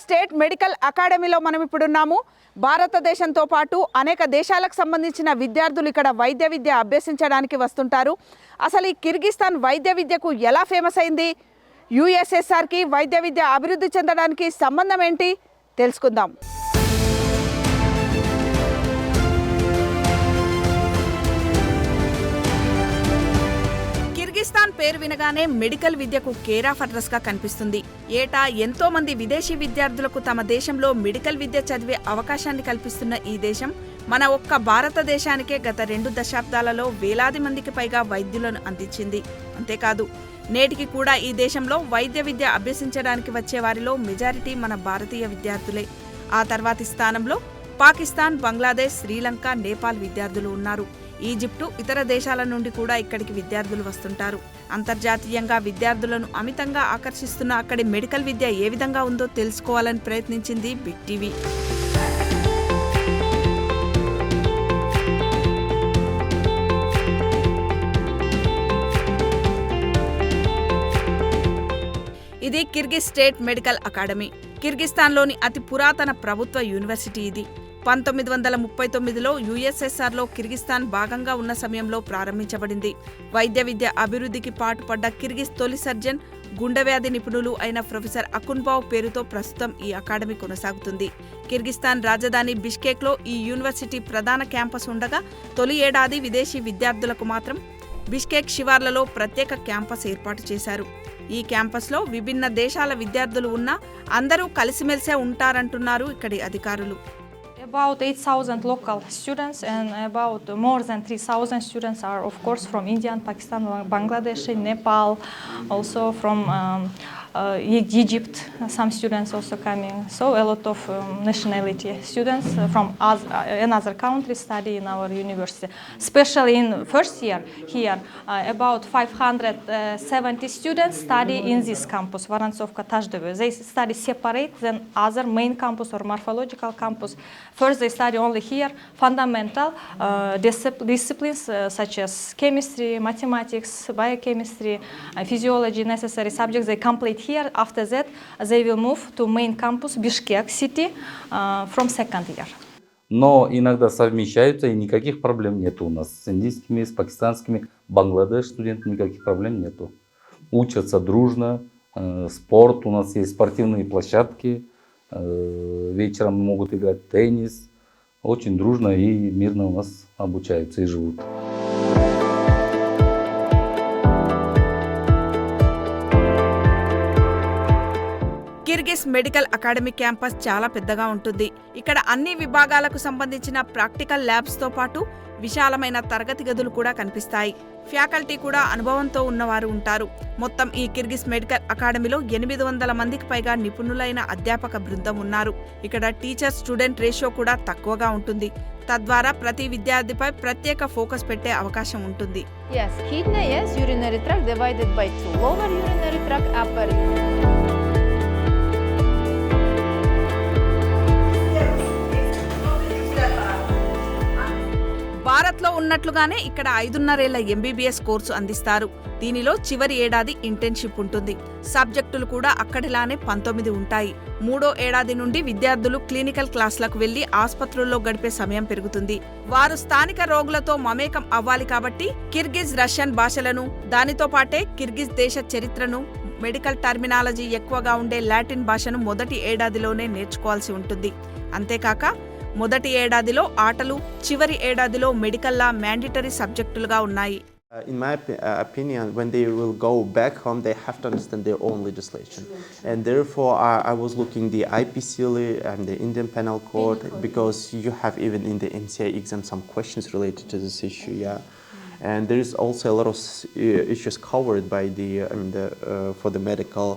State medical అకాడమీలో మనం ఇప్పుడున్నాము. భారతదేశంతో పాటు అనేక దేశాలకు సంబంధించిన విద్యార్థులు ఇక్కడ వైద్య విద్య అభ్యసించడానికి వస్తుంటారు. అసలు ఈ కిర్గిస్తాన్ వైద్య విద్యకు ఎలా ఫేమస్ అయింది, యుఎస్ఎస్ఆర్కి వైద్య విద్య అభివృద్ధి చెందడానికి సంబంధం ఏంటి తెలుసుకుందాం. కిర్గిస్తాన్ పేరు వినగానే మెడికల్ విద్యకు కేర్ ఆఫ్ అడ్రస్ గా కనిపిస్తుంది. ఏటా ఎంతో మంది విదేశీ విద్యార్థులకు తమ దేశంలో మెడికల్ విద్య చదివే అవకాశాన్ని కల్పిస్తున్న ఈ దేశం మన ఒక్క భారతదేశానికే గత 2 దశాబ్దాలలో వేలాది మందికి పైగా వైద్యులను అందించింది. అంతేకాదు నేటికి కూడా ఈ దేశంలో వైద్య విద్య అభ్యసించడానికి వచ్చే వారిలో మెజారిటీ మన భారతీయ విద్యార్థులే. ఆ తర్వాతి స్థానంలో పాకిస్తాన్, బంగ్లాదేశ్, శ్రీలంక, నేపాల్ విద్యార్థులు ఉన్నారు. ఈజిప్టు, ఇతర దేశాల నుండి కూడా ఇక్కడికి విద్యార్థులు వస్తుంటారు. అంతర్జాతీయంగా విద్యార్థులను అమితంగా ఆకర్షిస్తున్న అక్కడి మెడికల్ విద్య ఏ విధంగా ఉందో తెలుసుకోవాలని ప్రయత్నించింది బిగ్ టీవీ. ఇది కిర్గిజ్ స్టేట్ మెడికల్ అకాడమీ. కిర్గిస్తాన్లోని అతి పురాతన ప్రభుత్వ యూనివర్సిటీ ఇది. 1939లో యుఎస్ఎస్ఆర్లో కిర్గిస్తాన్ భాగంగా ఉన్న సమయంలో ప్రారంభించబడింది. వైద్య విద్య అభివృద్ధికి పాటుపడ్డ కిర్గిజ్ తొలి సర్జన్, గుండె వ్యాధి నిపుణులు అయిన ప్రొఫెసర్ అకున్బావ్ పేరుతో ప్రస్తుతం ఈ అకాడమీ కొనసాగుతుంది. కిర్గిస్తాన్ రాజధాని బిష్కేక్లో ఈ యూనివర్సిటీ ప్రధాన క్యాంపస్ ఉండగా తొలి ఏడాది విదేశీ విద్యార్థులకు మాత్రం బిష్కేక్ శివార్లలో ప్రత్యేక క్యాంపస్ ఏర్పాటు చేశారు. ఈ క్యాంపస్లో విభిన్న దేశాల విద్యార్థులు ఉన్నా అందరూ కలిసిమెలిసే ఉంటారంటున్నారు ఇక్కడి అధికారులు. About 8,000 local students and about more than 3,000 students are of course from India, Pakistan, Bangladesh, Nepal, also from Egypt, some students also coming. So a lot of nationality students from another country study in our university. Especially in first year here, about 570 students study in this campus, Vorontsovka Tashdeve. They study separate than other main campus or morphological campus. First they study only here fundamental disciplines such as chemistry, mathematics, biochemistry, physiology, necessary subjects they complete here. After that they will move to main campus Bishkek city from second year. Но иногда совмещаются, и никаких проблем нету у нас. С индийскими, с пакистанскими, Бангладеш студентов никаких проблем нету. Учатся дружно, спорт, у нас есть спортивные площадки, вечером могут играть в теннис. Очень дружно и мирно у нас обучаются и живут. Kyrgyz medical academy campus చాలా పెద్దగా ఉంటుంది. ఇక్కడ అన్ని విభాగాలకు సంబంధించిన practical ల్యాబ్స్తో పాటు విశాలమైన తరగతి గదులు కూడా కనిపిస్తాయి. ఫ్యాకల్టీ కూడా అనుభవంతో ఉన్నవారు ఉంటారు. మొత్తం ఈ కిర్గిజ్ మెడికల్ అకాడమీలో 800 మందికి పైగా నిపుణులైన అధ్యాపక బృందం ఉన్నారు. ఇక్కడ టీచర్ స్టూడెంట్ రేషియో కూడా తక్కువగా ఉంటుంది. తద్వారా ప్రతి విద్యార్థిపై ప్రత్యేక ఫోకస్ పెట్టే అవకాశం ఉంటుంది. Yes, kidney is urinary tract divided by 2. Lower urinary tract, upper. భారత్లో ఉన్నట్లుగానే ఇక్కడ 5.5 ఏళ్ల ఎంబీబీఎస్ కోర్సు అందిస్తారు. దీనిలో చివరి ఏడాది ఇంటర్న్షిప్ ఉంటుంది. సబ్జెక్టులు కూడా అక్కడిలానే 19 ఉంటాయి. 3వ ఏడాది నుండి విద్యార్థులు క్లినికల్ క్లాసులకు వెళ్లి ఆసుపత్రుల్లో గడిపే సమయం పెరుగుతుంది. వారు స్థానిక రోగులతో మమేకం అవ్వాలి కాబట్టి కిర్గిజ్, రష్యన్ భాషలను, దానితో పాటే కిర్గిజ్ దేశ చరిత్రను, మెడికల్ టర్మినాలజీ ఎక్కువగా ఉండే లాటిన్ భాషను మొదటి ఏడాదిలోనే నేర్చుకోవాల్సి ఉంటుంది. అంతేకాక మొదటి ఏడాదిలో ఆటలు, చివరి ఏడాదిలో మెడికల్ లా మ్యాండేటరీ సబ్జెక్టులుగా ఉన్నాయి. In my opinion, when they will go back home, they have to understand their own legislation. And therefore, I was looking the IPCLE and the Indian Penal Code, because you have even in the NCI exam some questions related to this issue, yeah. And there is also a lot of issues covered by for the medical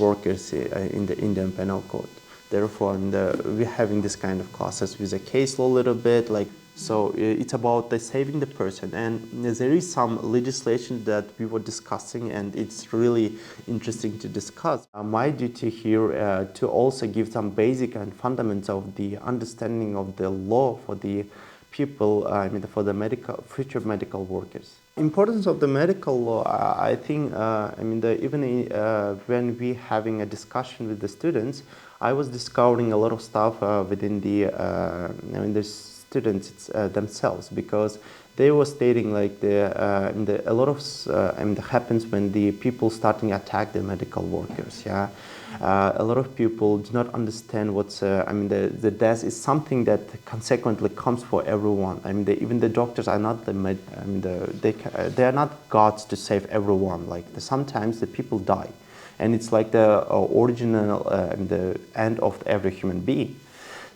workers in the Indian Penal Code. Therefore, we're having this kind of classes with a case law a little bit, so it's about saving the person. And there is some legislation that we were discussing, and it's really interesting to discuss. My duty here to also give some basic and fundamentals of the understanding of the law for the people, for the future medical workers. Importance of the medical law, I think, even when we having a discussion with the students, I was discovering a lot of stuff within the students themselves, because they were stating like a lot of happens when the people starting attack the medical workers. Yeah, a lot of people do not understand what's. The death is something that consequently comes for everyone. Even the doctors are not they are not gods to save everyone. Like sometimes the people die, and it's like the original the end of every human being.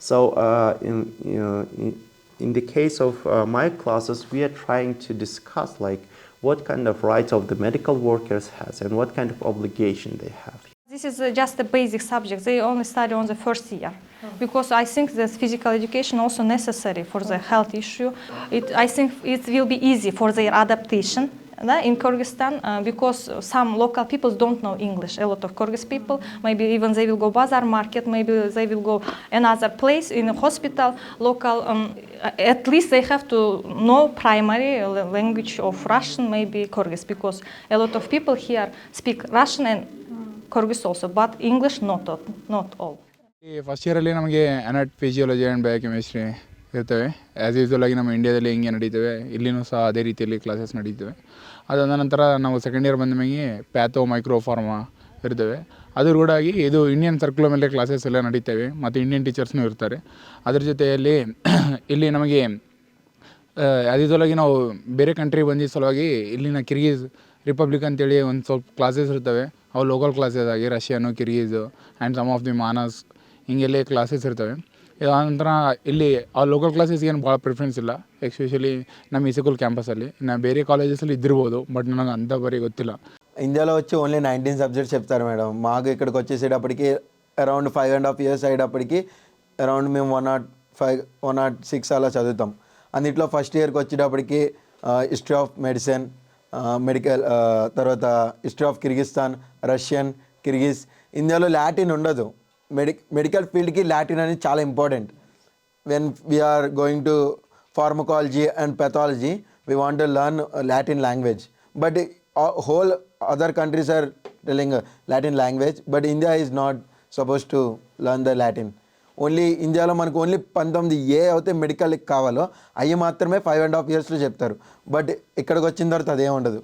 So in the case of my classes, we are trying to discuss like what kind of rights of the medical workers has and what kind of obligation they have. This is just the basic subject. They only study on the first year, because I think that physical education also necessary for the health issue. I think it will be easy for their adaptation in Kyrgyzstan, because some local people don't know English. A lot of Kyrgyz people, maybe even they will go bazaar market, maybe they will go another place in a hospital, local. At least they have to know primary language of Russian, maybe Kyrgyz, because a lot of people here speak Russian and Kyrgyz also, but English not all. First ಇಯರಲ್ಲಿ ನಮಗೆ anat physiology and biochemistry ಇರ್ತವೆ. As usual ಆಗಿ ನಮ್ಮ ಇಂಡಿಯಾದಲ್ಲಿ ಹೆಂಗೆ ನಡೀತವೆ ಇಲ್ಲಿನೂ ಸಹ ಅದೇ ರೀತಿಯಲ್ಲಿ ಕ್ಲಾಸಸ್ ನಡೀತವೆ. ಅದಾದ ನಂತರ ನಾವು ಸೆಕೆಂಡ್ ಇಯರ್ ಬಂದ ಮೇಲೆ ಪ್ಯಾಥೋ ಮೈಕ್ರೋ ಫಾರ್ಮಾ ಇರ್ತವೆ. ಅದ್ರ ಕೂಡ ಆಗಿ ಇದು ಇಂಡಿಯನ್ ಸರ್ಕ್ಯುಲರ್ ಮೇಲೆ ಕ್ಲಾಸಸ್ ಎಲ್ಲ ನಡೀತವೆ ಮತ್ತು ಇಂಡಿಯನ್ ಟೀಚರ್ಸ್ನೂ ಇರ್ತಾರೆ. ಅದ್ರ ಜೊತೆಯಲ್ಲಿ ಇಲ್ಲಿ ನಮಗೆ ಆ್ಯಸ್ ಯೂಸ್ವಲ್ ಆಗಿ ನಾವು ಬೇರೆ ಕಂಟ್ರಿ ಬಂದಿದ್ದ ಸಲುವಾಗಿ ಇಲ್ಲಿನ ಕಿರ್ಗಿಜ್ ರಿಪಬ್ಲಿಕ್ ಅಂತೇಳಿ ಒಂದು ಸ್ವಲ್ಪ ಕ್ಲಾಸಸ್ ಇರ್ತವೆ. ಅವು ಲೋಕಲ್ ಕ್ಲಾಸಸ್ ಆಗಿ Russian Kyrgyz and some of the Manas ಹಿಂಗೆಲ್ಲ ಕ್ಲಾಸಸ್ ಇರ್ತವೆ. ನಂತರ ಇಲ್ಲಿ ಆ ಲೋಕಲ್ ಕ್ಲಾಸಸ್ಗೆ ಏನು ಭಾಳ ಪ್ರಿಫರೆನ್ಸ್ ಇಲ್ಲ, ಎಸ್ಪೆಷಲಿ ನಮ್ಮ ಇಸ್ಕೂಲ್ ಕ್ಯಾಂಪಸಲ್ಲಿ. ನಾನು ಬೇರೆ ಕಾಲೇಜಸಲ್ಲಿ ಇದ್ದಿರ್ಬೋದು, బట్ నాకు అంత బరి ಗೊತ್ತಿಲ್ಲ. ఇండియాలో వచ్చి ఓన్లీ 19 సబ్జెక్ట్స్ చెప్తారు మేడం. మాకు ఇక్కడికి వచ్చేసేటప్పటికి అరౌండ్ 5.5 years అయ్యేటప్పటికి అరౌండ్ మేము 105, 106 అలా చదువుతాం. అందులో ఫస్ట్ ఇయర్కి వచ్చేటప్పటికి హిస్టరీ ఆఫ్ మెడిసిన్, మెడికల్, తర్వాత history of Kyrgyzstan, Russian, Kyrgyz. ఇండియాలో లాటిన్ ఉండదు. మెడికల్ ఫీల్డ్కి లాటిన్ అనేది చాలా important. When we're going to pharmacology and pathology, we want to learn Latin language. But whole other countries are telling Latin language, but India is not supposed to learn the Latin. Only ఇండియాలో మనకు only 19 అయితే మెడికల్కి కావాలో అవి మాత్రమే 5.5 yearsలో చెప్తారు. But ఇక్కడికి వచ్చిన తర్వాత అదేం ఉండదు.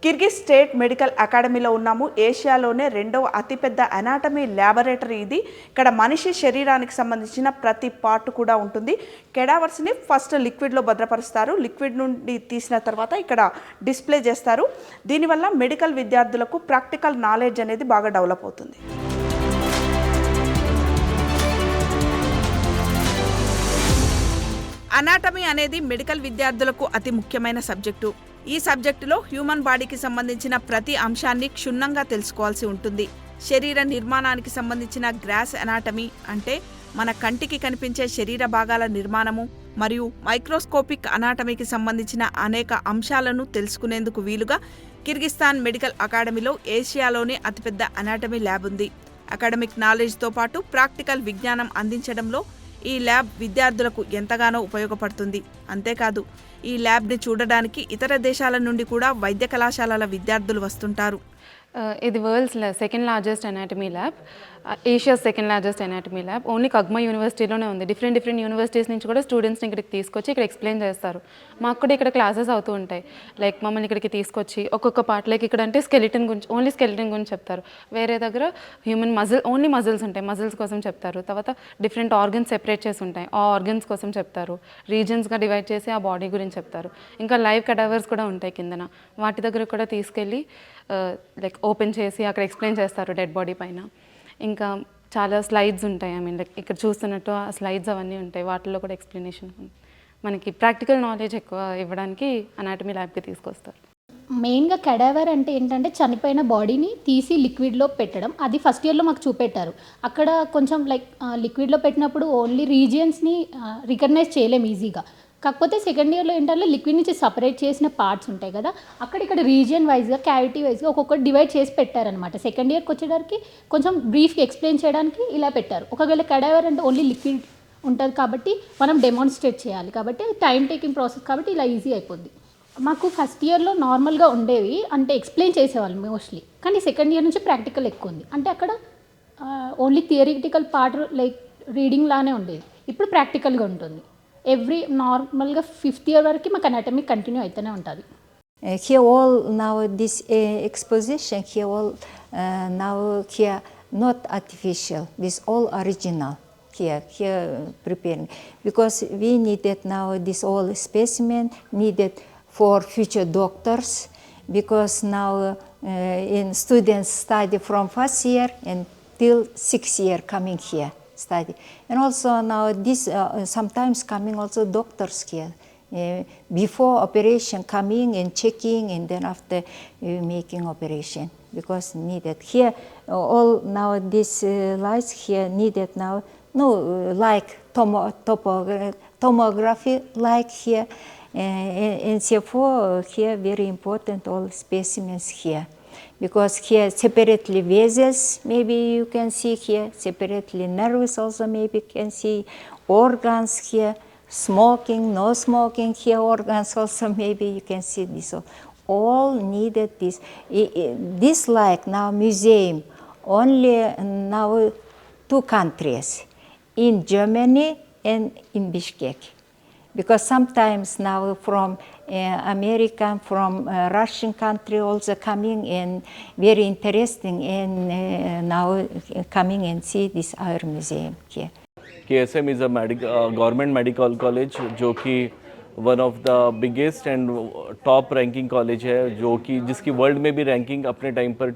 కిర్గిజ్ స్టేట్ మెడికల్ అకాడమీలో ఉన్నాము. ఏషియాలోనే రెండవ అతిపెద్ద అనాటమీ ల్యాబొరేటరీ ఇది. ఇక్కడ మనిషి శరీరానికి సంబంధించిన ప్రతి పార్ట్ కూడా ఉంటుంది. కెడావర్స్ని ఫస్ట్ లిక్విడ్లో భద్రపరుస్తారు. లిక్విడ్ నుండి తీసిన తర్వాత ఇక్కడ డిస్ప్లే చేస్తారు. దీనివల్ల మెడికల్ విద్యార్థులకు ప్రాక్టికల్ నాలెడ్జ్ అనేది బాగా డెవలప్ అవుతుంది. అనాటమీ అనేది మెడికల్ విద్యార్థులకు అతి ముఖ్యమైన సబ్జెక్టు. ఈ సబ్జెక్టులో హ్యూమన్ బాడీకి సంబంధించిన ప్రతి అంశాన్ని క్షుణ్ణంగా తెలుసుకోవాల్సి ఉంటుంది. శరీర నిర్మాణానికి సంబంధించిన గ్రాస్ అనాటమీ అంటే మన కంటికి కనిపించే శరీర భాగాల నిర్మాణము మరియు మైక్రోస్కోపిక్ అనాటమీకి సంబంధించిన అనేక అంశాలను తెలుసుకునేందుకు వీలుగా కిర్గిస్తాన్ మెడికల్ అకాడమీలో ఏషియాలోనే అతిపెద్ద అనాటమీ ల్యాబ్ ఉంది. అకాడమిక్ నాలెడ్జ్తో పాటు ప్రాక్టికల్ విజ్ఞానం అందించడంలో ఈ ల్యాబ్ విద్యార్థులకు ఎంతగానో ఉపయోగపడుతుంది. అంతేకాదు ఈ ల్యాబ్ని చూడడానికి ఇతర దేశాల నుండి కూడా వైద్య కళాశాలల విద్యార్థులు వస్తుంటారు. ఇది world's second largest anatomy lab, Asia's second largest anatomy lab. Only KGMA యూనివర్సిటీలోనే ఉంది. డిఫరెంట్ యూనివర్సిటీస్ నుంచి కూడా స్టూడెంట్స్ని ఇక్కడికి తీసుకొచ్చి ఇక్కడ ఎక్స్ప్లెయిన్ చేస్తారు. మాకు కూడా ఇక్కడ క్లాసెస్ అవుతూ ఉంటాయి. లైక్ మమ్మల్ని ఇక్కడికి తీసుకొచ్చి ఒక్కొక్క పార్ట్, లైక్ ఇక్కడ అంటే స్కెలిటన్ గురించి, ఓన్లీ స్కెలిటన్ గురించి చెప్తారు. వేరే దగ్గర హ్యూమన్ ఓన్లీ మజిల్స్ ఉంటాయి, మజిల్స్ కోసం చెప్తారు. తర్వాత డిఫరెంట్ ఆర్గన్స్ సెపరేట్ చేసి ఉంటాయి, ఆ ఆర్గన్స్ కోసం చెప్తారు. రీజన్స్గా డివైడ్ చేసి ఆ బాడీ గురించి చెప్తారు. ఇంకా లైవ్ కడావర్స్ కూడా ఉంటాయి కిందన, వాటి దగ్గర కూడా తీసుకెళ్ళి లైక్ ఓపెన్ చేసి అక్కడ ఎక్స్ప్లెయిన్ చేస్తారు డెడ్ బాడీ పైన. ఇంకా చాలా స్లైడ్స్ ఉంటాయి. లైక్ ఇక్కడ చూస్తున్నట్టు ఆ స్లైడ్స్ అవన్నీ ఉంటాయి, వాటిల్లో కూడా ఎక్స్ప్లెనేషన్. మనకి ప్రాక్టికల్ నాలెడ్జ్ ఎక్కువ ఇవ్వడానికి అనాటమీ ల్యాబ్కి తీసుకొస్తారు. మెయిన్గా కెడావర్ అంటే ఏంటంటే చనిపోయిన బాడీని తీసి లిక్విడ్లో పెట్టడం. అది ఫస్ట్ ఇయర్లో మాకు చూపెట్టారు. అక్కడ కొంచెం లైక్ లిక్విడ్లో పెట్టినప్పుడు ఓన్లీ రీజియన్స్ని రికగ్నైజ్ చేయలేం ఈజీగా. కాకపోతే సెకండ్ ఇయర్లో ఏంటంటే లిక్విడ్ నుంచి సపరేట్ చేసిన పార్ట్స్ ఉంటాయి కదా, అక్కడిక్కడ రీజియన్ వైజ్గా, క్యావిటీ వైజ్గా ఒక్కొక్కటి డివైడ్ చేసి పెట్టారనమాట. సెకండ్ ఇయర్కి వచ్చేసరికి కొంచెం బ్రీఫ్గా ఎక్స్ప్లెయిన్ చేయడానికి ఇలా పెట్టారు. ఒకవేళ కెడావర్ అంటే ఓన్లీ లిక్విడ్ ఉంటుంది కాబట్టి మనం డెమాన్స్ట్రేట్ చేయాలి, కాబట్టి టైం టేకింగ్ ప్రాసెస్ కాబట్టి ఇలా ఈజీ అయిపోద్ది. మాకు ఫస్ట్ ఇయర్లో నార్మల్గా ఉండేవి, అంటే ఎక్స్ప్లెయిన్ చేసేవాళ్ళు మోస్ట్లీ. కానీ సెకండ్ ఇయర్ నుంచి ప్రాక్టికల్ ఎక్కువ ఉంది. అంటే అక్కడ only theoretical part like reading లానే ఉండేది, ఇప్పుడు ప్రాక్టికల్గా ఉంటుంది. ఎవ్రీ నార్మల్గా ఫిఫ్త్ ఇయర్ వరకు మాకు అనాటమీ కంటిన్యూ అవుతూనే ఉంటుంది. Here all now this exposition here all now here not artificial, this all original here preparing, because we needed now this all specimen needed for future doctors, because now in students study from first year and till 6th year coming here study, and also now this sometimes coming also doctors here. Before operation coming and checking and then after making operation, because needed here all now this lights here needed now like tomography like here, and therefore here very important all specimens here, because here separately vessels maybe you can see here, separately nerves also maybe can see, organs here, smoking, no smoking here, organs also maybe you can see this. All needed this. This like now museum only now 2 countries, in Germany and in Bishkek. Because sometimes now from American, from Russian country also coming and very interesting and now coming and see this our museum here. KSM is a government medical college जो कि one of the biggest and top ranking college है, जो कि जिसकी world में भी ranking अपने time पर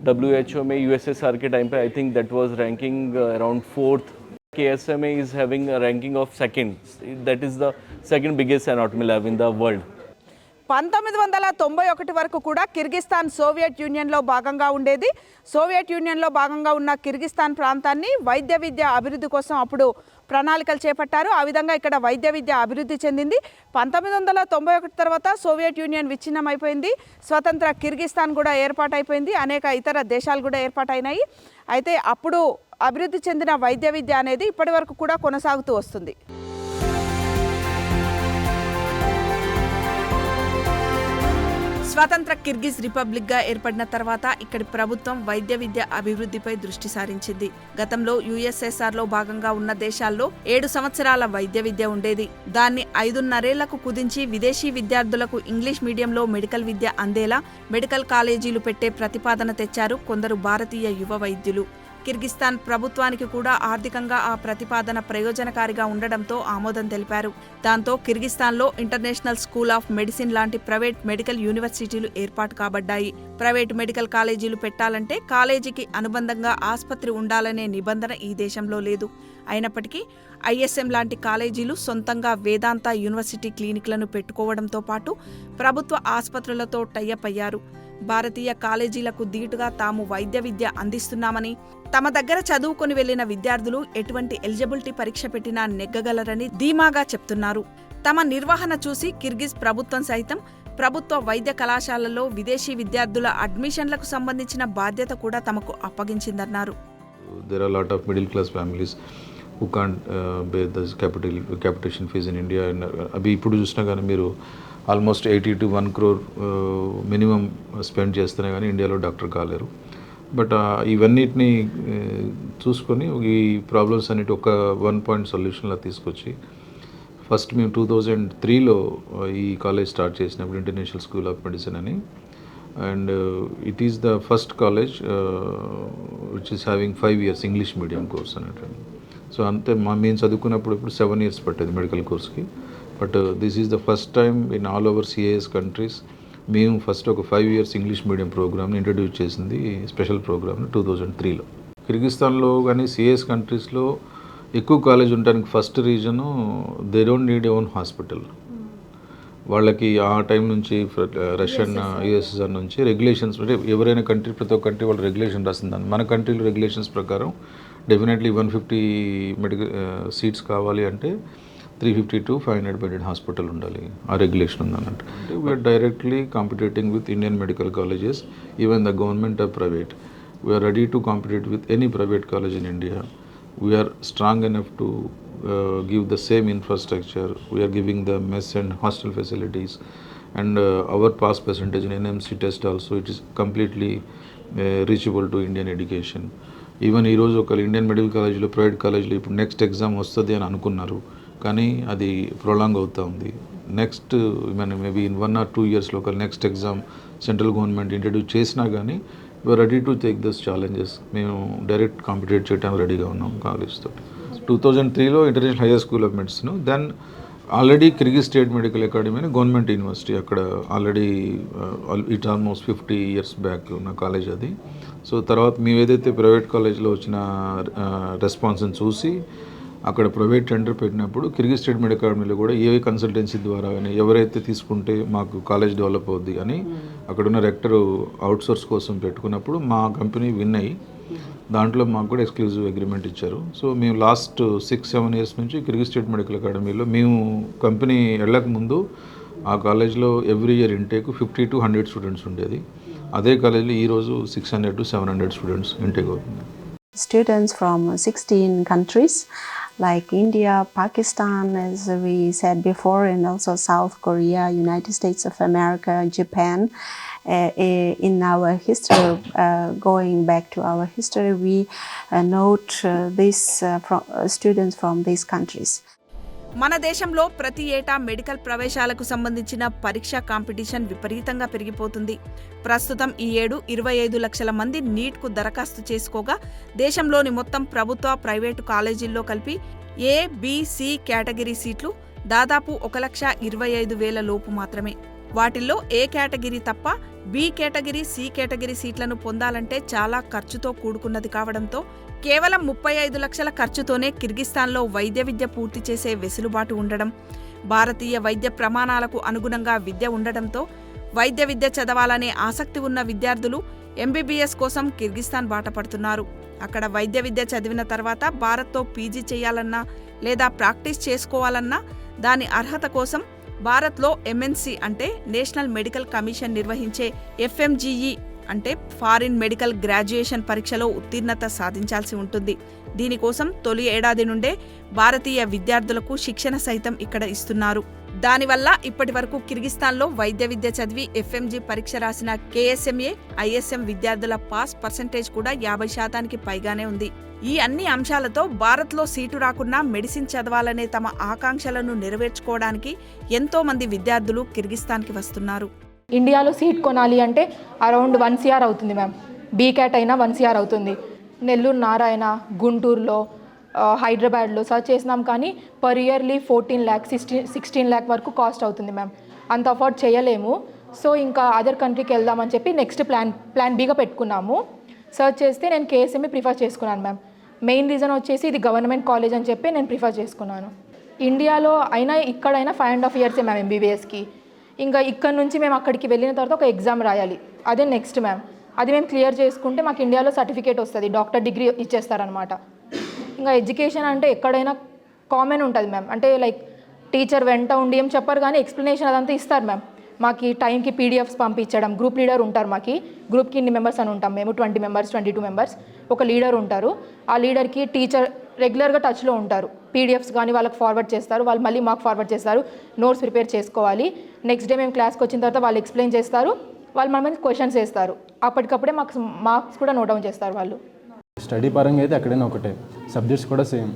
WHO में USSR के टाइम पे I think that was ranking around 4th. KSM is having a ranking of 2nd. That is the 2nd biggest anatomy lab in the world. 1991 వరకు కూడా కిర్గిస్తాన్ సోవియట్ యూనియన్లో భాగంగా ఉండేది. సోవియట్ యూనియన్లో భాగంగా ఉన్న కిర్గిస్తాన్ ప్రాంతాన్ని వైద్య విద్య అభివృద్ధి కోసం అప్పుడు ప్రణాళికలు చేపట్టారు. ఆ విధంగా ఇక్కడ వైద్య విద్య అభివృద్ధి చెందింది. 1991 తర్వాత సోవియట్ యూనియన్ విచ్ఛిన్నమైపోయింది. స్వతంత్ర కిర్గిస్తాన్ కూడా ఏర్పాటైపోయింది. అనేక ఇతర దేశాలు కూడా ఏర్పాటైనాయి. అయితే అప్పుడు అభివృద్ధి చెందిన వైద్య విద్య అనేది ఇప్పటి వరకు కూడా కొనసాగుతూ వస్తుంది. స్వతంత్ర కిర్గిజ్ రిపబ్లిక్గా ఏర్పడిన తర్వాత ఇక్కడి ప్రభుత్వం వైద్య విద్య అభివృద్ధిపై దృష్టి సారించింది. గతంలో USSRలో భాగంగా ఉన్న దేశాల్లో 7 సంవత్సరాల వైద్య విద్య ఉండేది. దాన్ని 5.5 కుదించి విదేశీ విద్యార్థులకు ఇంగ్లీష్ మీడియంలో మెడికల్ విద్య అందేలా మెడికల్ కాలేజీలు పెట్టే ప్రతిపాదన తెచ్చారు కొందరు భారతీయ యువ వైద్యులు. కిర్గిస్తాన్ ప్రభుత్వానికి కూడా ఆర్థికంగా ఆ ప్రతిపాదన ప్రయోజనకారిగా ఉండడంతో ఆమోదం తెలిపారు. దాంతో కిర్గిస్తాన్లో ఇంటర్నేషనల్ స్కూల్ ఆఫ్ మెడిసిన్ లాంటి ప్రైవేట్ మెడికల్ యూనివర్సిటీలు ఏర్పాటు కాబడ్డాయి. ప్రైవేట్ మెడికల్ కాలేజీలు పెట్టాలంటే కాలేజీకి అనుబంధంగా ఆసుపత్రి ఉండాలనే నిబంధన ఈ దేశంలో లేదు. అయినప్పటికీ ISM లాంటి కాలేజీలు సొంతంగా వేదాంత యూనివర్సిటీ క్లినిక్లను పెట్టుకోవడంతో పాటు ప్రభుత్వ ఆసుపత్రులతో టైఅప్ అయ్యారు. భారతీయ కాలేజీలకు దీటుగా తాము వైద్య విద్య అందిస్తున్నామని, తమ దగ్గర చదువుకొని వెళ్లిన విద్యార్థులు ఎటువంటి ఎలిజిబిలిటీ పరీక్ష పెట్టినా నెగ్గగలరని ధీమాగా చెప్తున్నారు. తమ నిర్వహణ చూసి కిర్గిజ్ ప్రభుత్వం సైతం ప్రభుత్వ వైద్య కళాశాలల్లో విదేశీ విద్యార్థుల అడ్మిషన్లకు సంబంధించిన బాధ్యత కూడా తమకు అప్పగించిందన్నారు. There are a lot of middle class families who can't bear the capitation fees in India. And అవి ఇప్పుడు చూసినా కానీ మీరు almost 80 to 1 crore minimum spend చేస్తేనే కానీ ఇండియాలో డాక్టర్ కాలేరు. బట్ ఇవన్నిటిని చూసుకొని ఈ ప్రాబ్లమ్స్ అన్నిటి ఒక 1 point సొల్యూషన్లా తీసుకొచ్చి ఫస్ట్ మేము 2003లో ఈ కాలేజ్ స్టార్ట్ చేసినప్పుడు ఇంటర్నేషనల్ స్కూల్ ఆఫ్ మెడిసిన్ అని. And it is the first college which is having 5 years English medium course అన్నట్టు. సో అంతే మేము చదువుకున్నప్పుడు ఇప్పుడు 7 years పట్టేది మెడికల్ కోర్స్కి. But this is the first time in all over CIS countries మేము first ఒక 5 years ఇంగ్లీష్ మీడియం ప్రోగ్రామ్ని ఇంట్రడ్యూస్ చేసింది, స్పెషల్ ప్రోగ్రామ్ని 2003లో. కిర్గిస్తాన్లో కానీ CIS కంట్రీస్లో ఎక్కువ కాలేజ్ ఉండడానికి first reason they don't need own hospital. వాళ్ళకి ఆ టైం నుంచి రష్యన్ USSR నుంచి రెగ్యులేషన్స్, అంటే ఎవరైనా కంట్రీ ప్రతి ఒక్క కంట్రీ వాళ్ళ రెగ్యులేషన్ రాసిందని, మన కంట్రీలో రెగ్యులేషన్స్ ప్రకారం డెఫినెట్లీ 150 మెడికల్ సీట్స్ కావాలి అంటే 350 to 500 bedded హాస్పిటల్ ఉండాలి. ఆ రెగ్యులేషన్ ఉందన్నట్టు. We are directly competing with Indian medical colleges, even the government or private. We are ready to compete with any private college in India. We are strong enough to give the same infrastructure. We are giving the mess and hostel facilities and our pass percentage in NMC test also, it is completely reachable to Indian education. Even ఈరోజు ఒక Indian medical కాలేజ్లో private కాలేజ్లో ఇప్పుడు next exam వస్తుంది అని అనుకున్నారు, కానీ అది ప్రొలాంగ్ అవుతూ ఉంది. నెక్స్ట్ మేబీ ఇన్ 1 or 2 yearsలో ఒక next exam central government introduce చేసినా కానీ we are ready to take this challenges. మేము డైరెక్ట్ కాంపిటేట్ చేయడానికి రెడీగా ఉన్నాం కాలేజ్ తోటి. 2003లో international higher school of medicine, then already Kyrgyz state medical academy అని గవర్నమెంట్ యూనివర్సిటీ, అక్కడ already it almost 50 years back ఉన్న కాలేజ్ అది. సో తర్వాత మేము ఏదైతే ప్రైవేట్ కాలేజ్లో వచ్చిన రెస్పాన్స్ని చూసి అక్కడ ప్రైవేట్ టెండర్ పెట్టినప్పుడు కిర్గిజ్ స్టేట్ మెడికల్ అకాడమీలో కూడా ఏ కన్సల్టెన్సీ ద్వారా కానీ ఎవరైతే తీసుకుంటే మాకు కాలేజ్ డెవలప్ అవుద్ది అని అక్కడున్న రెక్టర్ అవుట్సోర్స్ కోసం పెట్టుకున్నప్పుడు మా కంపెనీ విన్ అయ్యి దాంట్లో మాకు కూడా ఎక్స్క్లూజివ్ అగ్రిమెంట్ ఇచ్చారు. సో మేము లాస్ట్ 6-7 years నుంచి కిర్గిజ్ స్టేట్ మెడికల్ అకాడమీలో మేము కంపెనీ వెళ్ళక ముందు ఆ కాలేజ్లో every year intake 50 to 100 students ఉండేది. అదే కాలేజ్లో ఈరోజు 600 to 700 స్టూడెంట్స్ ఇంటేక్ అవుతుంది. Students from 16 countries like India, Pakistan, as we said before, and also South Korea, United States of America, Japan. In our history, going back to our history, we note these students from these countries. మన దేశంలో ప్రతి ఏటా medical ప్రవేశాలకు సంబంధించిన పరీక్షా competition విపరీతంగా పెరిగిపోతుంది. ప్రస్తుతం ఈ ఏడు 25 లక్షల మంది నీట్కు దరఖాస్తు చేసుకోగా దేశంలోని మొత్తం ప్రభుత్వ ప్రైవేటు కాలేజీల్లో కలిపి ఏ, బి, సి కేటగిరీ సీట్లు దాదాపు 1,25,000 లోపు మాత్రమే. వాటిల్లో ఏ కేటగిరీ తప్ప బి కేటగిరీ, సి కేటగిరీ సీట్లను పొందాలంటే చాలా ఖర్చుతో కూడుకున్నది కావడంతో కేవలం 35 లక్షల ఖర్చుతోనే కిర్గిస్తాన్లో వైద్య విద్య పూర్తి చేసే వెసులుబాటు ఉండడం, భారతీయ వైద్య ప్రమాణాలకు అనుగుణంగా విద్య ఉండడంతో వైద్య విద్య చదవాలనే ఆసక్తి ఉన్న విద్యార్థులు ఎంబీబీఎస్ కోసం కిర్గిస్తాన్ బాట పడుతున్నారు. అక్కడ వైద్య విద్య చదివిన తర్వాత భారత్తో పీజీ చేయాలన్నా లేదా ప్రాక్టీస్ చేసుకోవాలన్నా దాని అర్హత కోసం భారత్లో ఎంఎన్సీ అంటే నేషనల్ మెడికల్ కమిషన్ నిర్వహించే ఎఫ్ఎంజీఈ అంటే ఫారిన్ మెడికల్ గ్రాడ్యుయేషన్ పరీక్షలో ఉత్తీర్ణత సాధించాల్సి ఉంటుంది. దీనికోసం తొలి ఏడాది నుండే భారతీయ విద్యార్థులకు శిక్షణ సైతం ఇక్కడ ఇస్తున్నారు. దానివల్ల ఇప్పటి వరకు కిర్గిస్తాన్లో వైద్య విద్య చదివి ఎఫ్ఎంజీ పరీక్ష రాసిన కేఎస్ఎంఏ, ఐఎస్ఎం విద్యార్థుల పాస్ పర్సెంటేజ్ కూడా 50% పైగానే ఉంది. ఈ అన్ని అంశాలతో భారత్లో సీటు రాకున్నా మెడిసిన్ చదవాలనే తమ ఆకాంక్షలను నెరవేర్చుకోవడానికి ఎంతో మంది విద్యార్థులు కిర్గిస్తాన్కి వస్తున్నారు. ఇండియాలో సీట్ కొనాలి అంటే అరౌండ్ 1 CR అవుతుంది మ్యామ్. బీక్యాట్ అయినా 1 CR అవుతుంది. నెల్లూరు నారాయణ, గుంటూరులో, హైదరాబాద్లో సర్చ్ చేసినాం కానీ పర్ ఇయర్లీ 14 lakh 16 lakh వరకు కాస్ట్ అవుతుంది మ్యామ్. అంత అఫోర్డ్ చేయలేము. సో ఇంకా అదర్ కంట్రీకి వెళ్దామని చెప్పి నెక్స్ట్ ప్లాన్ బీగా పెట్టుకున్నాము. సర్చ్ చేస్తే నేను కేఎస్ఎంఏ ప్రిఫర్ చేసుకున్నాను మ్యామ్. మెయిన్ రీజన్ వచ్చేసి ఇది గవర్నమెంట్ కాలేజ్ అని చెప్పి నేను ప్రిఫర్ చేసుకున్నాను. ఇండియాలో అయినా ఇక్కడైనా 5.5 years మ్యామ్ ఎంబీబీఎస్కి. ఇంకా ఇక్కడ నుంచి మేము అక్కడికి వెళ్ళిన తర్వాత ఒక ఎగ్జామ్ రాయాలి, అదే నెక్స్ట్ మ్యామ్. అది మేము క్లియర్ చేసుకుంటే మాకు ఇండియాలో సర్టిఫికేట్ వస్తుంది, డాక్టర్ డిగ్రీ ఇచ్చేస్తారనమాట. ఇంకా ఎడ్యుకేషన్ అంటే ఎక్కడైనా కామన్ ఉంటుంది మ్యామ్. అంటే లైక్ టీచర్ వెంట ఉండి ఏం చెప్పారు కానీ ఎక్స్ప్లెనేషన్ అదంతా ఇస్తారు మ్యామ్. మాకు టైంకి పీడిఎఫ్స్ పంపించడం, గ్రూప్ లీడర్ ఉంటారు మాకు. గ్రూప్కి ఇన్ని మెంబర్స్ అని ఉంటాం మేము, 20 members 22 members. ఒక లీడర్ ఉంటారు. ఆ లీడర్కి టీచర్ రెగ్యులర్గా టచ్లో ఉంటారు. పీడిఎఫ్స్ కానీ వాళ్ళకి ఫార్వర్డ్ చేస్తారు, వాళ్ళు మళ్ళీ మాకు ఫార్వర్డ్ చేస్తారు. నోట్స్ ప్రిపేర్ చేసుకోవాలి. నెక్స్ట్ డే మేము క్లాస్కి వచ్చిన తర్వాత వాళ్ళు ఎక్స్ప్లెయిన్ చేస్తారు, వాళ్ళు మన మీద క్వశ్చన్స్ వేస్తారు. అప్పటికప్పుడే మాకు మార్క్స్ కూడా నోట్ డౌన్ చేస్తారు వాళ్ళు. స్టడీ పరంగా అయితే ఎక్కడైనా ఒకటే, సబ్జెక్ట్స్ కూడా సేమ్.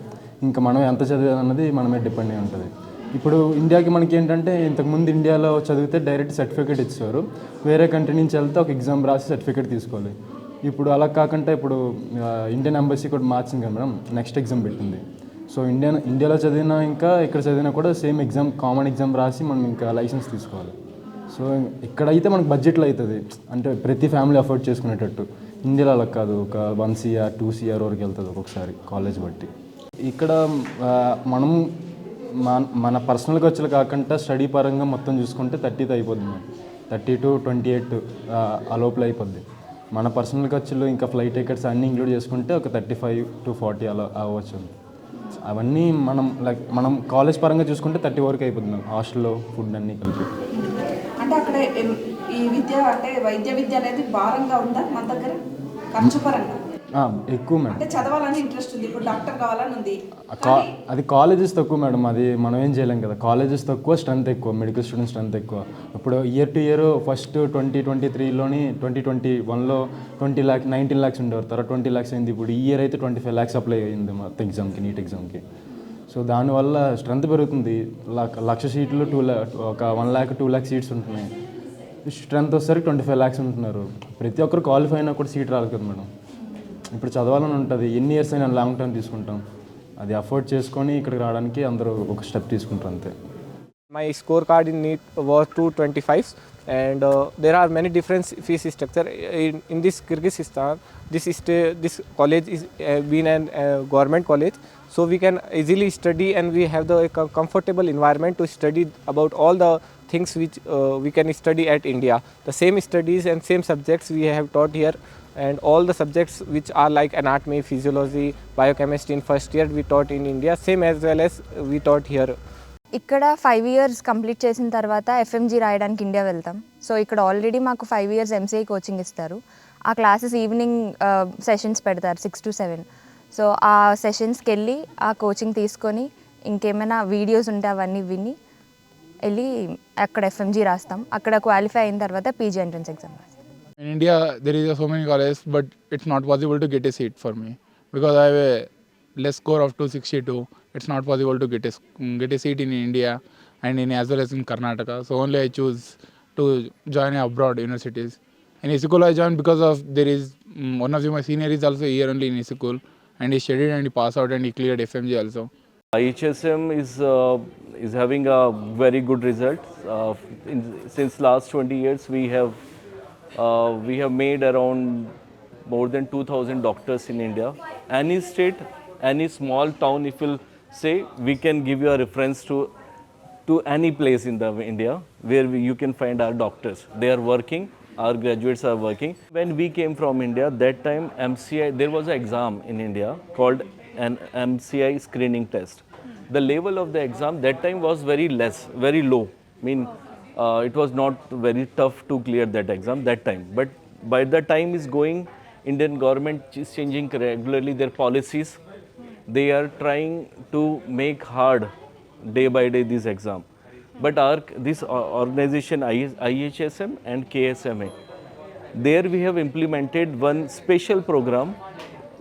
ఇంకా మనం ఎంత చదివేది అన్నది మన మీద డిపెండ్ అయి ఉంటుంది. ఇప్పుడు ఇండియాకి మనకి ఏంటంటే ఇంతకుముందు ఇండియాలో చదివితే డైరెక్ట్ సర్టిఫికేట్ ఇచ్చేవారు. వేరే కంట్రీ నుంచి వెళ్తే ఒక ఎగ్జామ్ రాసి సర్టిఫికేట్ తీసుకోవాలి. ఇప్పుడు అలా కాకుండా ఇప్పుడు ఇండియన్ ఎంబసీ కూడా మార్చింది కదా మేడం, నెక్స్ట్ ఎగ్జామ్ పెట్టింది. సో ఇండియాలో చదివినా ఇంకా ఇక్కడ చదివినా కూడా సేమ్ ఎగ్జామ్, కామన్ ఎగ్జామ్ రాసి మనం ఇంకా లైసెన్స్ తీసుకోవాలి. సో ఇక్కడైతే మనకు బడ్జెట్లో అవుతుంది, అంటే ప్రతి ఫ్యామిలీ అఫోర్డ్ చేసుకునేటట్టు. ఇండియాలో అలా కాదు, ఒక 1 CR 2 CR వరకు వెళ్తుంది ఒక్కొక్కసారి కాలేజ్ బట్టి. ఇక్కడ మనం మన పర్సనల్ ఖర్చులు కాకుండా స్టడీ పరంగా మొత్తం చూసుకుంటే 30తో అయిపోద్ది మ్యామ్. 30 to 28 ఆ లోపల అయిపోద్ది. మన పర్సనల్ ఖర్చులు ఇంకా ఫ్లైట్ టికెట్స్ అన్నీ ఇంక్లూడ్ చేసుకుంటే ఒక 35 to 40 అలా అవ్వచ్చు. అవన్నీ మనం కాలేజ్ పరంగా చూసుకుంటే 30 వరకు అయిపోద్ది మ్యామ్, హాస్టల్లో ఫుడ్ అన్నీ కలిపి. అంటే అక్కడ ఈ విద్య అంటే వైద్య విద్య అనేది భారంగా ఉందా మన దగ్గర ఖర్చు పరంగా? ఎక్కువ మేడం. అంటే చదవాలని ఇంట్రెస్ట్ ఉంది, ఇప్పుడు డాక్టర్ కావాలని ఉంది. అది కాలేజెస్ తక్కువ మేడం, అది మనం ఏం చేయలేం కదా. కాలేజెస్ తక్కువ, స్ట్రెంత్ ఎక్కువ, మెడికల్ స్టూడెంట్ స్ట్రెంత్ ఎక్కువ. ఇప్పుడు ఇయర్ టు ఇయర్ ఫస్ట్ 2023లోని 2021లో 19 lakhs ఉండేవారు, తర్వాత 20 lakhs అయింది. ఇప్పుడు ఈ ఇయర్ అయితే 25 lakhs అప్లై అయింది మొత్తం ఎగ్జామ్కి, నీట్ ఎగ్జామ్కి. సో దానివల్ల స్ట్రెంత్ పెరుగుతుంది. 1,00,000 సీట్లు ఒక 1 lakh 2 lakh సీట్స్ ఉంటున్నాయి. స్ట్రెంత్ వచ్చేసరికి 25 lakhs ఉంటున్నారు. ప్రతి ఒక్కరు క్వాలిఫై అయినా కూడా సీట్ రాదు కదా మేడం. ఇప్పుడు చదవాలని ఉంటుంది, ఎన్ని ఇయర్స్ అయినా లాంగ్ టర్మ్ తీసుకుంటాం, అది అఫోర్డ్ చేసుకొని ఇక్కడికి రావడానికి అందరూ ఒక స్టెప్ తీసుకుంటారు అంతే. My scorecard in NEET was 225 and there are many different fees structure in this Kyrgyzstan. This college is been a government college, so we can easily study and we have the comfortable environment to study about all the things which we can study at India. The same studies and same subjects we have taught here, and all the subjects which are like anatomy, physiology, biochemistry in first year we taught in India, same as well as we taught here. ఇక్కడ 5 years complete చేసిన తర్వాత FMG రాయడానికి India వెళ్తాం. So ఇక్కడ already మాకు 5 years MCA coaching ఇస్తారు. ఆ classes evening sessions పెడతారు 6 to 7. సో ఆ సెషన్స్కి వెళ్ళి ఆ కోచింగ్ తీసుకొని ఇంకేమైనా వీడియోస్ ఉంటే అవన్నీ విని వెళ్ళి అక్కడ ఎఫ్ఎంజీ రాస్తాం. అక్కడ క్వాలిఫై అయిన తర్వాత పీజీ ఎంట్రన్స్ ఎగ్జామ్ రాస్తాం. In India, there is so many colleges, but it's not possible to get a seat for me because I have a less score of 262. It's not possible to get a seat in India and in as well as in Karnataka. So only I choose to join abroad universities. In Issakool I joined because of there is one of my senior is also here only in Issakool, and he studied and he passed out and he cleared FMG also. IHSM is having a very good result. Since last 20 years we have made around more than 2,000 doctors in India. Any state, any small town, if you'll say, we can give you a reference to any place in India where you can find our doctors. They are working, our graduates are working. When we came from India, that time MCI, there was an exam in India called an MCI screening test. The level of the exam that time was very less, very low. I mean, it was not very tough to clear that exam that time. But by the time is going, Indian government is changing regularly their policies. They are trying to make hard day by day this exam. But this organization IHSM and KSMA, there we have implemented one special program.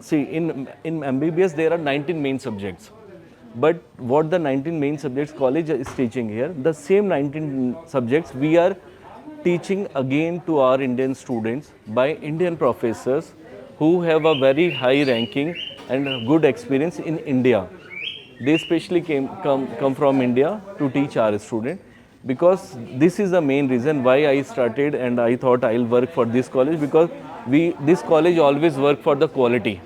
See, in MBBS there are 19 main subjects. But what the 19 main subjects college is teaching here, the same 19 subjects we are teaching again to our Indian students by Indian professors who have a very high ranking and good experience in India. They specially come from India to teach our students, because this is the main reason why I started and I thought I'll work for this college, because this college always work for the quality.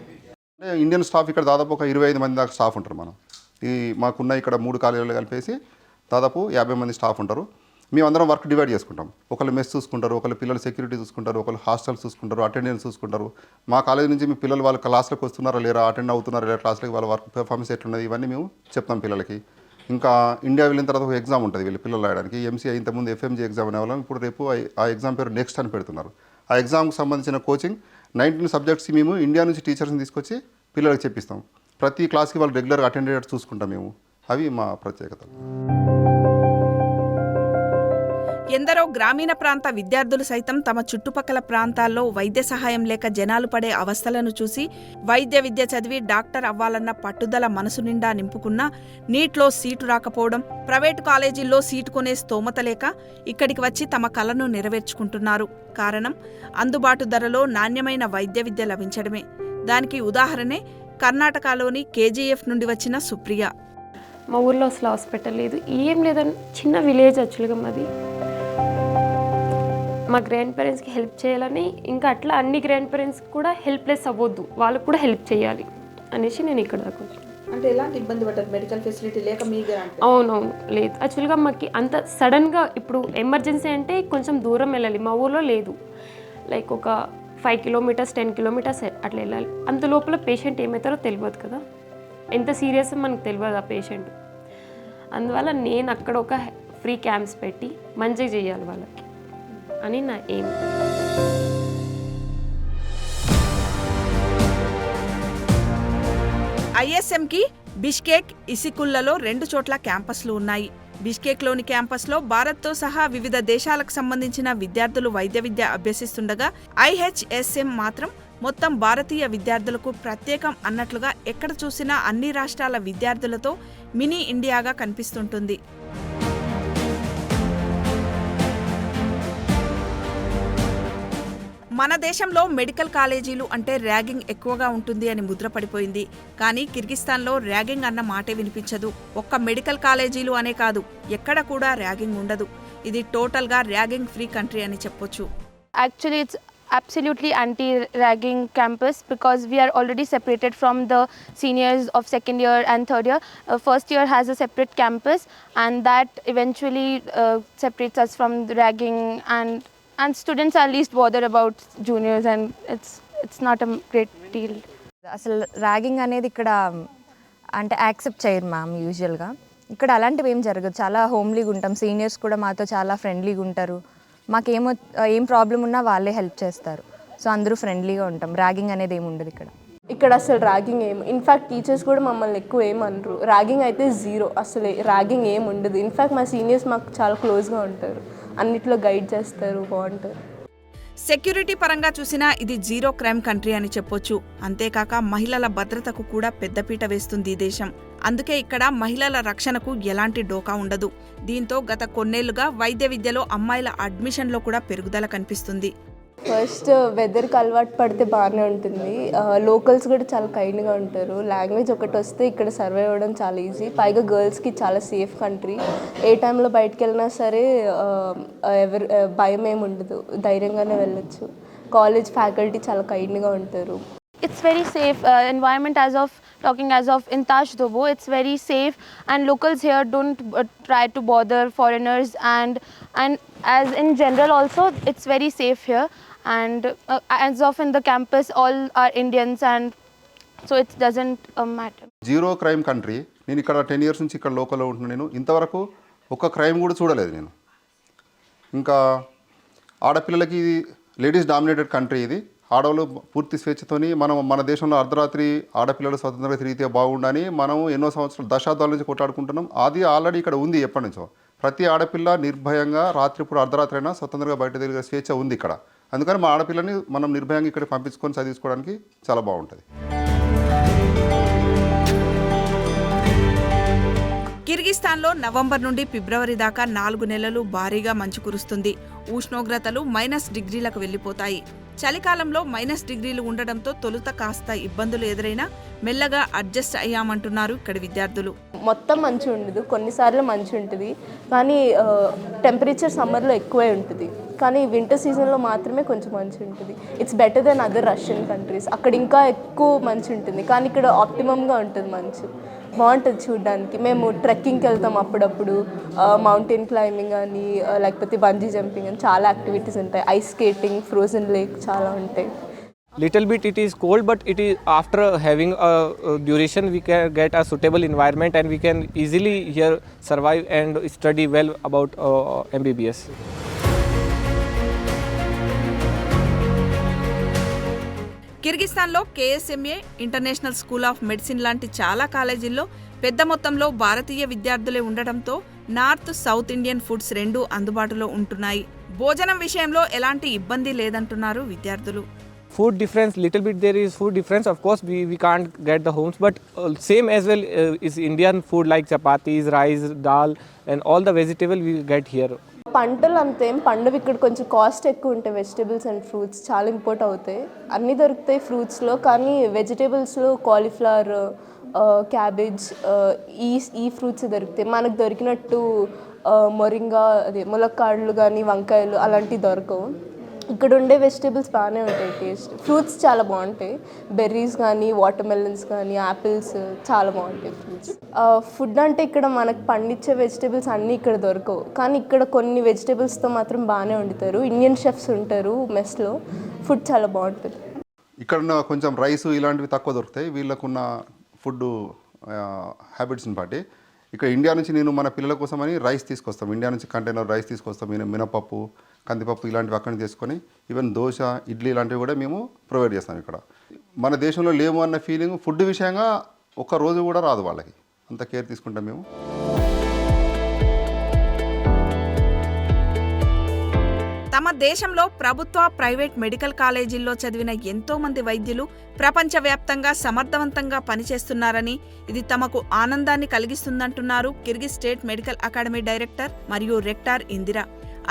Indian staff ఇక్కడ దాదాపు ఒక 25 మంది దాకా staff ఉంటారు. మనం ఈ మాకున్న ఇక్కడ 3 కాలేజీలు కలిపేసి దాదాపు 50 మంది స్టాఫ్ ఉంటారు. మేమందరం వర్క్ డివైడ్ చేసుకుంటాం. ఒకళ్ళు మెస్ చూసుకుంటారు, ఒకళ్ళు పిల్లలు సెక్యూరిటీ చూసుకుంటారు, ఒకళ్ళు హాస్టల్స్ చూసుకుంటారు, అటెండెన్స్ చూసుకుంటారు. మా కాలేజ్ నుంచి మీ పిల్లలు వాళ్ళ క్లాస్లోకి వస్తున్నారా లేరా, అటెండ్ అవుతున్నారా లేదా, క్లాస్లోకి వాళ్ళ వర్క్ పెర్ఫార్మెన్స్ ఎట్లున్నది, ఇవన్నీ మేము చెప్తాం పిల్లలకి. ఇంకా ఇండియా వెళ్ళిన తర్వాత ఒక ఎగ్జామ్ ఉంటుంది వీళ్ళు పిల్లలు రాయడానికి. ఎంసీఐ ఇంతకుముందు ఎఫ్ఎంజీ ఎగ్జామ్ అనేవాళ్ళం, ఇప్పుడు రేపు ఆ ఎగ్జామ్ పేరు నెక్స్ట్ అని పెడుతున్నారు. ఆ ఎగ్జామ్కి సంబంధించిన కోచింగ్ 19 సబ్జెక్ట్స్ మేము ఇండియా నుంచి టీచర్స్ని తీసుకొచ్చి పిల్లలకు చెప్పిస్తాం. ప్రతి క్లాస్కి వాళ్ళు రెగ్యులర్గా అటెండ్ అయ్యేట్టు చూసుకుంటాం మేము. అవి మా ప్రత్యేకతలు. ఎందరో గ్రామీణ ప్రాంత విద్యార్థులు సైతం తమ చుట్టుపక్కల ప్రాంతాల్లో వైద్య సహాయం లేక జనాలు పడే అవస్థలను చూసి వైద్య విద్య చదివి డాక్టర్ అవ్వాలన్న పట్టుదల మనసు నిండా నింపుకున్నా నీట్లో సీటు రాకపోవడం, ప్రైవేటు కాలేజీల్లో సీటు కొనే స్తోమత లేక ఇక్కడికి వచ్చి తమ కలను నెరవేర్చుకుంటున్నారు. కారణం అందుబాటు ధరలో నాణ్యమైన వైద్య విద్య లభించడమే. దానికి ఉదాహరణే కర్ణాటకలోని కేజీఎఫ్ నుండి వచ్చిన సుప్రియ. మా ఊర్లో అసలు హాస్పిటల్ లేదు, ఏం లేదని చిన్న విలేజ్ యాక్చువల్గా మాది. మా గ్రాండ్ పేరెంట్స్కి హెల్ప్ చేయాలని, ఇంకా అట్లా అన్ని గ్రాండ్ పేరెంట్స్కి కూడా హెల్ప్లెస్ అవ్వద్దు, వాళ్ళకు కూడా హెల్ప్ చేయాలి అనేసి నేను ఇక్కడ దాకా వచ్చాను. అంటే ఎలాంటి ఇబ్బంది పడ్డారు? మెడికల్ ఫెసిలిటీ లేక మీ అవునవును లేదు. యాక్చువల్గా మాకు అంత సడన్గా ఇప్పుడు ఎమర్జెన్సీ అంటే కొంచెం దూరం వెళ్ళాలి, మా ఊర్లో లేదు. లైక్ ఒక 5 kilometers 10 kilometers అట్లా వెళ్ళాలి. అంత లోపల పేషెంట్ ఏమవుతారో తెలియదు కదా, ఎంత సీరియస్ మనకు తెలియదు ఆ పేషెంట్. అందువల్ల నేను అక్కడ ఒక ఫ్రీ క్యాంప్స్ పెట్టి మంచిగా చేయాలి వాళ్ళకి అని నా ఎయిమ్. ఐఎస్ఎంకి బిష్కేక్, ఇసికుల్లలో 2 చోట్ల క్యాంపస్లు ఉన్నాయి. బిష్కేక్లోని క్యాంపస్లో భారత్తో సహా వివిధ దేశాలకు సంబంధించిన విద్యార్థులు వైద్య విద్య అభ్యసిస్తుండగా ఐహెచ్ఎస్ఎం మాత్రం మొత్తం భారతీయ విద్యార్థులకు ప్రత్యేకం అన్నట్లుగా ఎక్కడ చూసినా అన్ని రాష్ట్రాల విద్యార్థులతో మినీ ఇండియాగా కనిపిస్తుంటుంది. మన దేశంలో మెడికల్ కాలేజీలు అంటే ర్యాగింగ్ ఎక్కువగా ఉంటుంది అని ముద్రపడిపోయింది. కానీ కిర్గిస్తాన్లో ర్యాగింగ్ అన్న మాటే వినిపించదు. ఒక్క మెడికల్ కాలేజీలు అనే కాదు, ఎక్కడ కూడా ర్యాగింగ్ ఉండదు. ఇది టోటల్గా ర్యాగింగ్ ఫ్రీ కంట్రీ అని చెప్పొచ్చు. Actually, it's absolutely anti-ragging campus because we are already separated from the seniors of second year and third year. First year has a separate campus, and that eventually separates us from the ragging, and students are least bothered about juniors, and it's not a great deal. అసలు ragging అనేది ఇక్కడ అంటే accept చేయరు ma'am. యూజువల్గా ఇక్కడ అలాంటివి ఏం జరగదు. చాలా హోమ్లీగా ఉంటాం. సీనియర్స్ కూడా మాతో చాలా ఫ్రెండ్లీగా ఉంటారు. మాకేమో ఏం ప్రాబ్లం ఉన్నా వాళ్ళే హెల్ప్ చేస్తారు. సో అందరూ ఫ్రెండ్లీగా ఉంటాం. ర్యాగింగ్ అనేది ఏమి ఉండదు ఇక్కడ. ఇక్కడ అసలు ర్యాగింగ్ ఇన్ఫ్యాక్ట్ టీచర్స్ కూడా మమ్మల్ని ఎక్కువ ఏమనరు. ర్యాగింగ్ అయితే జీరో, అసలు ర్యాగింగ్ ఏమి ఉండదు. ఇన్ఫ్యాక్ట్ మా సీనియర్స్ మాకు చాలా క్లోజ్గా ఉంటారు, అన్నిట్లో గైడ్ చేస్తారు, బాగుంటారు. సెక్యూరిటీ పరంగా చూసినా ఇది జీరో క్రైమ్ కంట్రీ అని చెప్పొచ్చు. అంతేకాక మహిళల భద్రతకు కూడా పెద్దపీట వేస్తుంది ఈ దేశం. అందుకే ఇక్కడ మహిళల రక్షణకు ఎలాంటి డోకా ఉండదు. దీంతో గత కొన్నేళ్లుగా వైద్య విద్యలో అమ్మాయిల అడ్మిషన్లో కూడా పెరుగుదల కనిపిస్తుంది. ఫస్ట్ వెదర్కి అలవాటు పడితే బాగానే ఉంటుంది. లోకల్స్ కూడా చాలా కైండ్గా ఉంటారు. లాంగ్వేజ్ ఒకటి వస్తే ఇక్కడ సర్వైవ్ అవ్వడం చాలా ఈజీ. పైగా గర్ల్స్కి చాలా సేఫ్ కంట్రీ. ఏ టైంలో బయటకు వెళ్ళినా సరే భయం ఏమి ఉండదు, ధైర్యంగానే వెళ్ళొచ్చు. కాలేజ్ ఫ్యాకల్టీ చాలా కైండ్గా ఉంటారు. It's very safe environment as of in Taj Dobo. It's very safe, and locals here don't try to bother foreigners, and as in general also it's very safe here, and as of in the campus all are Indians, and so it doesn't matter. Zero crime country. నేను ఇక్కడ 10 years నుంచి ఇక్కడ లోకల్లో ఉంటున్నాను. నేను ఇంతవరకు ఒక్క crime కూడా చూడలేదు నేను. ఇంకా ఆడపిల్లలకి ఇది లేడీస్ డామినేటెడ్ కంట్రీ. ఇది ఆడవాళ్ళు పూర్తి స్వేచ్ఛతోని మన దేశంలో అర్ధరాత్రి ఆడపిల్లలు స్వతంత్రంగా తిరిగితే బాగుండని మనం ఎన్నో సంవత్సరాలు దశాబ్దాల నుంచి కొట్లాడుకుంటున్నాం. అది ఆల్రెడీ ఇక్కడ ఉంది ఎప్పటి నుంచో. ప్రతి ఆడపిల్ల నిర్భయంగా రాత్రిపూట అర్ధరాత్రి అయినా స్వతంత్రంగా బయట తిరిగే స్వేచ్ఛ ఉంది ఇక్కడ. అందుకని మా ఆడపిల్లని మనం నిర్భయంగా ఇక్కడ పంపించుకొని చదివించుకోవడానికి చాలా బాగుంటుంది. కిర్గిస్తాన్లో నవంబర్ నుండి ఫిబ్రవరి దాకా 4 నెలలు భారీగా మంచు కురుస్తుంది. ఉష్ణోగ్రతలు -డిగ్రీలకు వెళ్ళిపోతాయి. చలికాలంలో -డిగ్రీలు ఉండడంతో తొలుత కాస్త ఇబ్బందులు ఎదురైనా మెల్లగా అడ్జస్ట్ అయ్యామంటున్నారు ఇక్కడి విద్యార్థులు. మొత్తం మంచి ఉండదు, కొన్నిసార్లు మంచి ఉంటుంది. కానీ టెంపరేచర్ సమ్మర్లో ఎక్కువే ఉంటుంది. కానీ వింటర్ సీజన్లో మాత్రమే కొంచెం మంచి ఉంటుంది. It's better than other Russian countries. అక్కడ ఇంకా ఎక్కువ మంచి ఉంటుంది, కానీ ఇక్కడ ఆప్టిమమ్గా ఉంటుంది మంచు. బాగుంటుంది చూడడానికి. మేము ట్రెక్కింగ్కి వెళ్తాం అప్పుడప్పుడు. మౌంటైన్ క్లైంబింగ్ అని, లేకపోతే బంజీ జంపింగ్ అని చాలా యాక్టివిటీస్ ఉంటాయి. ఐస్ స్కేటింగ్, ఫ్రోజన్ లేక్ చాలా ఉంటాయి. Little bit it is cold, but it is after having a duration we can get a suitable environment, and we can easily here survive and study well about MBBS. కిర్గిస్తాన్లో KSMA, international school of medicine లాంటి చాలా కాలేజీల్లో పెద్ద మొత్తంలో భారతీయ విద్యార్థులే ఉండడంతో north, south Indian foods 2 అందుబాటులో ఉంటున్నాయి. భోజనం విషయంలో ఎలాంటి ఇబ్బంది లేదంటున్నారు విద్యార్థులు. Food difference, little bit there is food difference. Of course, we can't get the homes, but same as well is Indian food like chapatis, rice, dal, and all the vegetable we get here. పంటలు అంతేం పండుగ ఇక్కడ కొంచెం cost ఎక్కువ ఉంటాయి. Vegetables and fruits చాలా import అవుతాయి. అన్నీ దొరుకుతాయి ఫ్రూట్స్లో, కానీ వెజిటేబుల్స్లో కాలీఫ్లవర్, క్యాబేజ్, ఈ ఫ్రూట్స్ దొరుకుతాయి. మనకు దొరికినట్టు మొరింగా, అదే ములక్కాడలు కానీ వంకాయలు అలాంటివి దొరకవు. ఇక్కడ ఉండే వెజిటేబుల్స్ బాగానే ఉంటాయి. టేస్ట్ ఫ్రూట్స్ చాలా బాగుంటాయి. బెర్రీస్ కానీ, వాటర్ మెలన్స్ కానీ, యాపిల్స్ చాలా బాగుంటాయి ఫ్రూట్స్. ఫుడ్ అంటే ఇక్కడ మనకు పండించే వెజిటేబుల్స్ అన్నీ ఇక్కడ దొరకవు, కానీ ఇక్కడ కొన్ని వెజిటేబుల్స్తో మాత్రం బాగానే వండుతారు. ఇండియన్ షెఫ్స్ ఉంటారు మెస్లో. ఫుడ్ చాలా బాగుంటుంది. ఇక్కడ కొంచెం రైస్ ఇలాంటివి తక్కువ దొరుకుతాయి వీళ్ళకున్న ఫుడ్ హ్యాబిట్స్ని బట్టి. ఇక్కడ ఇండియా నుంచి నేను మన పిల్లల కోసమని రైస్ తీసుకొస్తాం. ఇండియా నుంచి కంటైనర్ రైస్ తీసుకొస్తాం. మినపప్పు, కందిపప్పు ఇలాంటివి అక్కడి నుంచి తీసుకొని ఈవెన్ దోశ, ఇడ్లీ ఇలాంటివి కూడా మేము ప్రొవైడ్ చేస్తాం. ఇక్కడ మన దేశంలో లేము అన్న ఫీలింగ్ ఫుడ్ విషయంగా ఒక్క రోజు కూడా రాదు వాళ్ళకి, అంత కేర్ తీసుకుంటాం మేము. తమ దేశంలో ప్రభుత్వ, ప్రైవేట్ మెడికల్ కాలేజీల్లో చదివిన ఎంతో మంది వైద్యులు ప్రపంచవ్యాప్తంగా సమర్థవంతంగా పనిచేస్తున్నారని, ఇది తమకు ఆనందాన్ని కలిగిస్తుందంటున్నారు Kyrgyz state medical academy director మరియు రెక్టార్ ఇందిరా.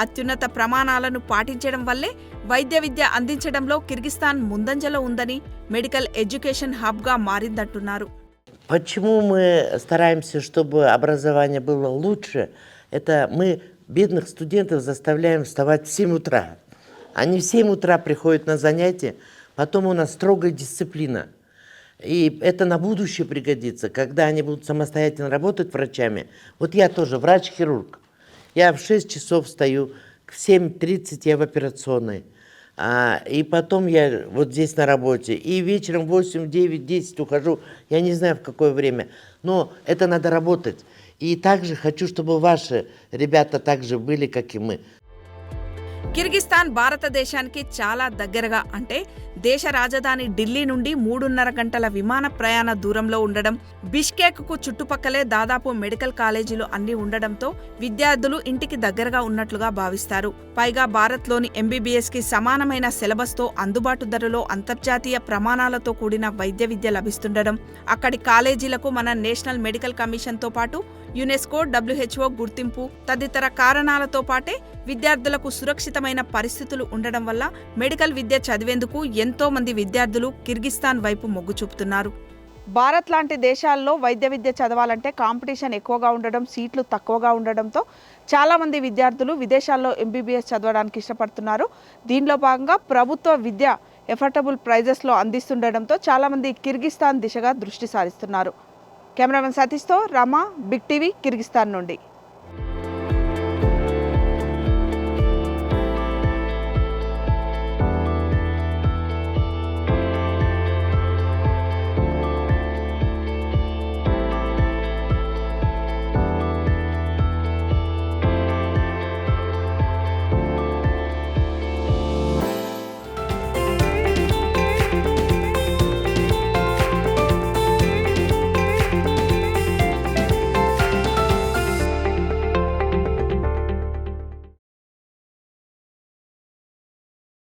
అత్యున్నత ప్రమాణాలను పాటించడం వల్లే వైద్య విద్య అందించడంలో కిర్గిస్తాన్ ముందంజలో ఉందని, మెడికల్ ఎడ్యుకేషన్ హబ్గా మారిందంటున్నారు. Почему мы стараемся, чтобы образование было лучше? Это мы бедных студентов заставляем вставать в 7 утра. Они в 7 утра приходят на занятия, потом у нас строгая дисциплина. И это на будущее пригодится, когда они будут самостоятельно работать врачами. Вот я тоже врач-хирург. Я в 6 часов встаю, в 7:30 я в операционной. И потом я вот здесь на работе. И вечером в 8, 9, 10 ухожу, я не знаю в какое время. Но это надо работать. И также хочу, чтобы ваши ребята также были, как и мы. కిర్గిస్తాన్ భారతదేశానికి చాలా దగ్గరగా, అంటే దేశ రాజధాని ఢిల్లీ నుండి 3.5 గంటల విమాన ప్రయాణ దూరంలో ఉండడం, బిష్కేక్కు చుట్టుపక్కలే దాదాపు మెడికల్ కాలేజీలు అన్నీ ఉండడంతో విద్యార్థులు ఇంటికి దగ్గరగా ఉన్నట్లుగా భావిస్తారు. పైగా భారత్లోని ఎంబీబీఎస్కి సమానమైన సిలబస్తో అందుబాటు ధరలో అంతర్జాతీయ ప్రమాణాలతో కూడిన వైద్య విద్య లభిస్తుండడం, అక్కడి కాలేజీలకు మన నేషనల్ మెడికల్ కమిషన్తో పాటు యునెస్కో, WHO గుర్తింపు తదితర కారణాలతో పాటే విద్యార్థులకు సురక్షితమైన పరిస్థితులు ఉండడం వల్ల మెడికల్ విద్య చదివేందుకు ఎంతో మంది విద్యార్థులు కిర్గిస్తాన్ వైపు మొగ్గు చూపుతున్నారు. భారత్ లాంటి దేశాల్లో వైద్య విద్య చదవాలంటే కాంపిటీషన్ ఎక్కువగా ఉండడం, సీట్లు తక్కువగా ఉండడంతో చాలామంది విద్యార్థులు విదేశాల్లో ఎంబీబీఎస్ చదవడానికి ఇష్టపడుతున్నారు. దీనిలో భాగంగా ప్రభుత్వ విద్య ఎఫర్టబుల్ ప్రైజెస్లో అందిస్తుండడంతో చాలామంది కిర్గిస్తాన్ దిశగా దృష్టి సారిస్తున్నారు. కెమెరామెన్ సతీష్తో రమా, బిగ్ టీవీ, కిర్గిస్తాన్ నుండి.